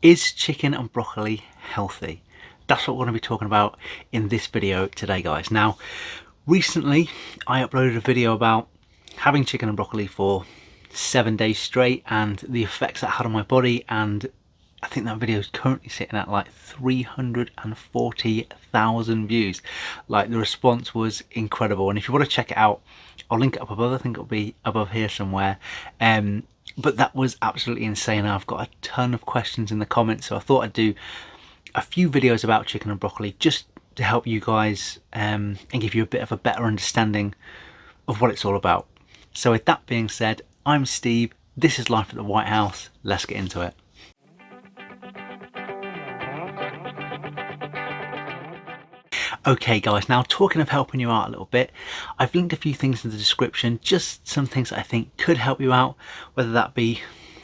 Is chicken and broccoli healthy? That's what we're going to be talking about in this video today, guys. Now, recently I uploaded a video about having chicken and broccoli for 7 days straight and the effects that had on my body, and I think that video is currently sitting at like 340,000 views. Like, the response was incredible, and if you want to check it out, I'll link it up above. I think it'll be above here somewhere. But that was absolutely insane. I've got a ton of questions in the comments, so I thought I'd do a few videos about chicken and broccoli just to help you guys and give you a bit of a better understanding of what it's all about. So with that being said, I'm Steve, this is Life at the Whitehouse. Let's get into it. Okay guys, now talking of helping you out a little bit, I've linked a few things in the description, just some things that I think could help you out, whether that be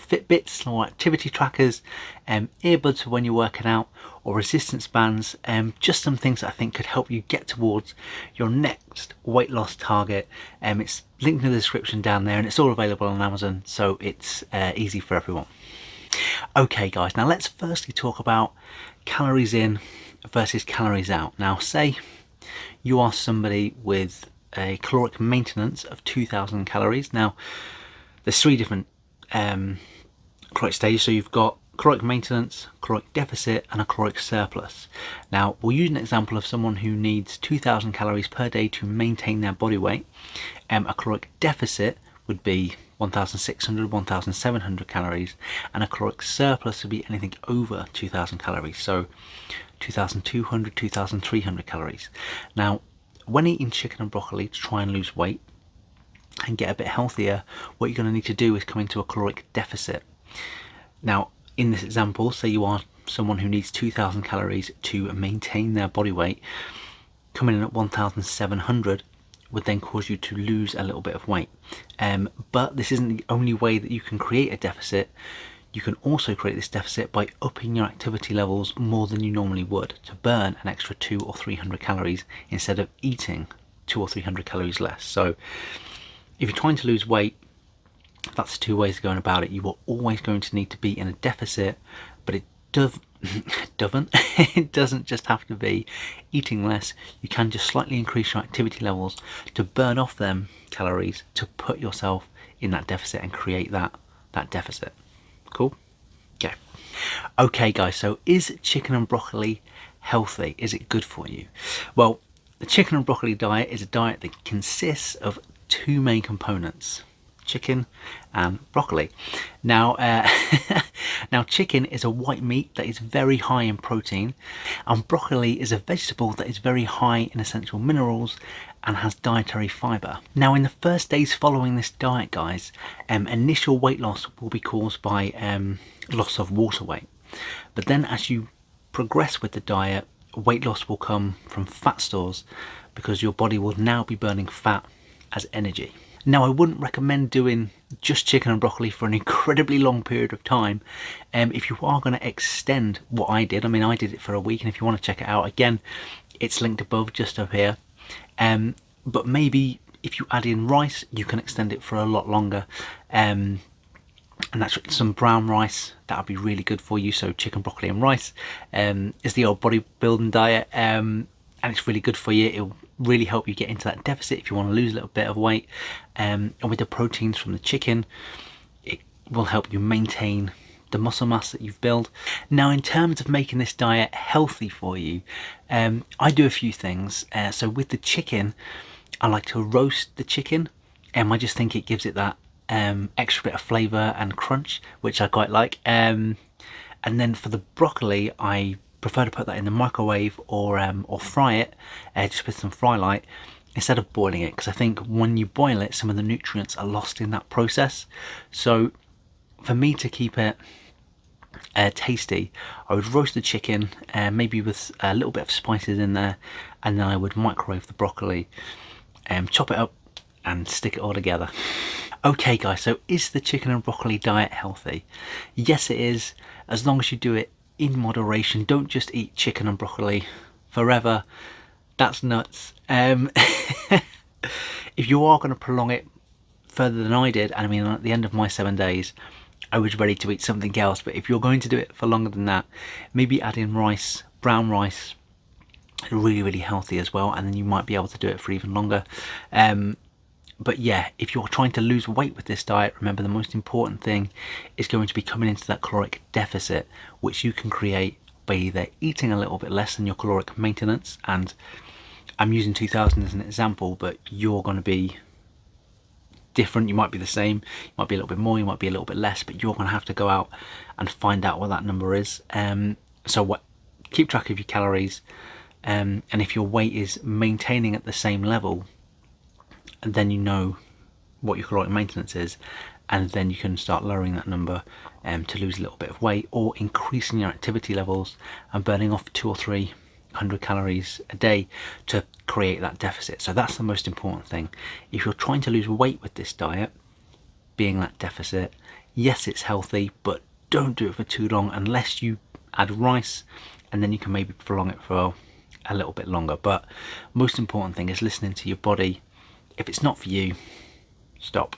Fitbits or activity trackers, earbuds for when you're working out, or resistance bands, just some things that I think could help you get towards your next weight loss target. It's linked in the description down there, and it's all available on Amazon, so it's easy for everyone. Okay guys, now let's firstly talk about calories in versus calories out. Now, say you are somebody with a caloric maintenance of 2,000 calories. Now, there's three different caloric stages. So you've got caloric maintenance, caloric deficit, and a caloric surplus. Now, we'll use an example of someone who needs 2,000 calories per day to maintain their body weight. A caloric deficit would be 1,600, 1,700 calories, and a caloric surplus would be anything over 2,000 calories. So 2,200, 2,300 calories. Now, when eating chicken and broccoli to try and lose weight and get a bit healthier, what you're going to need to do is come into a caloric deficit. Now, in this example, say you are someone who needs 2,000 calories to maintain their body weight, coming in at 1,700 would then cause you to lose a little bit of weight. But this isn't the only way that you can create a deficit. You can also create this deficit by upping your activity levels more than you normally would to burn an extra 200 or 300 calories instead of eating 200 or 300 calories less. So if you're trying to lose weight, that's two ways of going about it. You are always going to need to be in a deficit, but it doesn't just have to be eating less. You can just slightly increase your activity levels to burn off them calories to put yourself in that deficit and create that deficit. Cool? Okay guys, so is chicken and broccoli healthy? Is it good for you? Well, the chicken and broccoli diet is a diet that consists of two main components: chicken and broccoli. Now, now chicken is a white meat that is very high in protein, and broccoli is a vegetable that is very high in essential minerals and has dietary fibre. Now, in the first days following this diet, guys, initial weight loss will be caused by loss of water weight. But then as you progress with the diet, weight loss will come from fat stores because your body will now be burning fat as energy. Now, I wouldn't recommend doing just chicken and broccoli for an incredibly long period of time. If you are going to extend what I did, I mean, I did it for a week, and if you want to check it out, again, it's linked above, just up here. But maybe if you add in rice, you can extend it for a lot longer. And that's some brown rice, that would be really good for you. So chicken, broccoli and rice is the old bodybuilding diet, and it's really good for you. It'll really help you get into that deficit if you want to lose a little bit of weight. And with the proteins from the chicken, it will help you maintain the muscle mass that you've built. Now, in terms of making this diet healthy for you, I do a few things. So with the chicken, I like to roast the chicken, and I just think it gives it that extra bit of flavour and crunch, which I quite like. And then for the broccoli, I prefer to put that in the microwave or fry it just with some fry light instead of boiling it, because I think when you boil it, some of the nutrients are lost in that process. So for me to keep it tasty, I would roast the chicken, maybe with a little bit of spices in there, and then I would microwave the broccoli, chop it up and stick it all together. Okay guys, so is the chicken and broccoli diet healthy? Yes, it is, as long as you do it in moderation. Don't just eat chicken and broccoli forever. That's nuts. If you are going to prolong it further than I did, and I mean, at the end of my 7 days, I was ready to eat something else. But if you're going to do it for longer than that, maybe add in rice, brown rice, really healthy as well, and then you might be able to do it for even longer. But yeah, if you're trying to lose weight with this diet, remember the most important thing is going to be coming into that caloric deficit, which you can create by either eating a little bit less than your caloric maintenance, and I'm using 2000 as an example, but you're going to be different. You might be the same, you might be a little bit more, you might be a little bit less, but you're going to have to go out and find out what that number is. Keep track of your calories, and if your weight is maintaining at the same level, then you know what your caloric maintenance is, and then you can start lowering that number to lose a little bit of weight, or increasing your activity levels and burning off 200 or 300 calories a day to create that deficit. So that's the most important thing. If you're trying to lose weight with this diet, being that deficit, yes, it's healthy, but don't do it for too long unless you add rice, and then you can maybe prolong it for a little bit longer. But most important thing is listening to your body. If it's not for you, stop.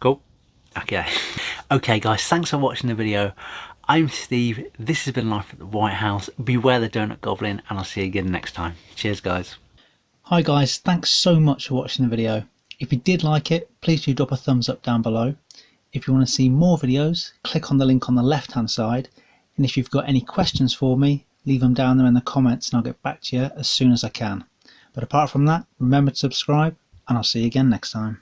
Cool? Okay. Okay guys, thanks for watching the video. I'm Steve, this has been Life at the Whitehouse. Beware the donut goblin, and I'll see you again next time. Cheers guys. Hi guys, thanks so much for watching the video. If you did like it, please do drop a thumbs up down below. If you want to see more videos, click on the link on the left hand side, and if you've got any questions for me, leave them down there in the comments and I'll get back to you as soon as I can. But apart from that, remember to subscribe, and I'll see you again next time.